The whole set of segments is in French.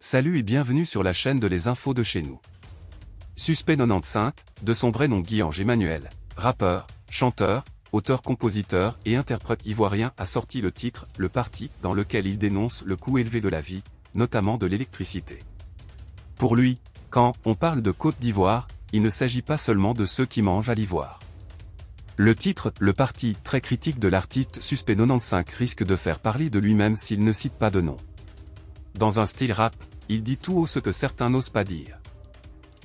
Salut et bienvenue sur la chaîne de Les Infos de chez nous. Suspect 95, de son vrai nom Guy-Ange Emmanuel, rappeur, chanteur, auteur-compositeur et interprète ivoirien a sorti le titre « Le Parti » dans lequel il dénonce le coût élevé de la vie, notamment de l'électricité. Pour lui, quand on parle de Côte d'Ivoire, il ne s'agit pas seulement de ceux qui mangent à l'ivoire. Le titre « Le Parti » très critique de l'artiste Suspect 95 risque de faire parler de lui-même s'il ne cite pas de nom. Dans un style rap, il dit tout haut ce que certains n'osent pas dire.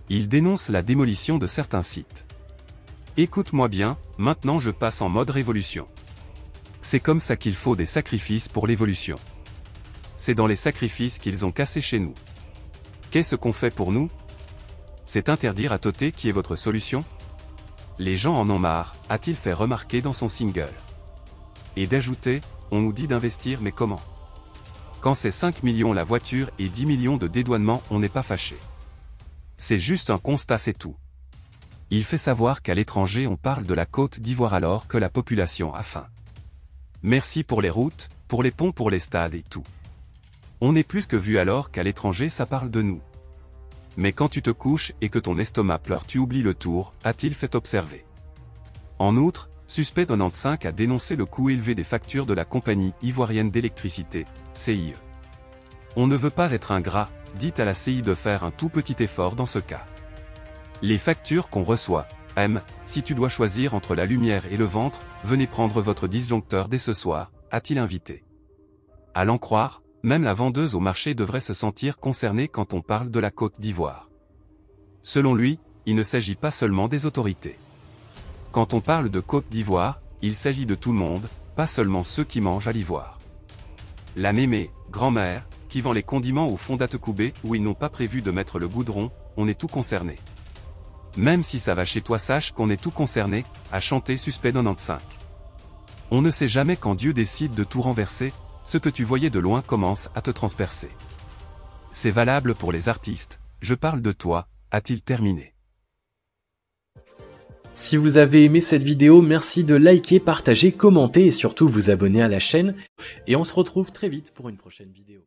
Il dénonce la démolition de certains sites. Écoute-moi bien, maintenant je passe en mode révolution. C'est comme ça qu'il faut des sacrifices pour l'évolution. C'est dans les sacrifices qu'ils ont cassé chez nous. Qu'est-ce qu'on fait pour nous? C'est interdire à Toté qui est votre solution? Les gens en ont marre, a-t-il fait remarquer dans son single. Et d'ajouter, on nous dit d'investir mais comment? Quand c'est 5 millions la voiture et 10 millions de dédouanement, on n'est pas fâché. C'est juste un constat, c'est tout. Il fait savoir qu'à l'étranger on parle de la Côte d'Ivoire alors que la population a faim. Merci pour les routes, pour les ponts, pour les stades et tout. On est plus que vu alors qu'à l'étranger ça parle de nous. Mais quand tu te couches et que ton estomac pleure tu oublies le tour, a-t-il fait observer. En outre, Suspect 95 a dénoncé le coût élevé des factures de la compagnie ivoirienne d'électricité, CIE. On ne veut pas être ingrat, dit à la CI de faire un tout petit effort dans ce cas. Les factures qu'on reçoit, si tu dois choisir entre la lumière et le ventre, venez prendre votre disjoncteur dès ce soir, a-t-il invité. À l'en croire, même la vendeuse au marché devrait se sentir concernée quand on parle de la Côte d'Ivoire. Selon lui, il ne s'agit pas seulement des autorités. Quand on parle de Côte d'Ivoire, il s'agit de tout le monde, pas seulement ceux qui mangent à l'ivoire. La mémé, grand-mère, qui vend les condiments au fond d'Atecoubé où ils n'ont pas prévu de mettre le goudron, on est tout concerné. Même si ça va chez toi, sache qu'on est tout concerné, a chanté Suspect 95. On ne sait jamais quand Dieu décide de tout renverser, ce que tu voyais de loin commence à te transpercer. C'est valable pour les artistes, je parle de toi, a-t-il terminé. Si vous avez aimé cette vidéo, merci de liker, partager, commenter et surtout vous abonner à la chaîne. Et on se retrouve très vite pour une prochaine vidéo.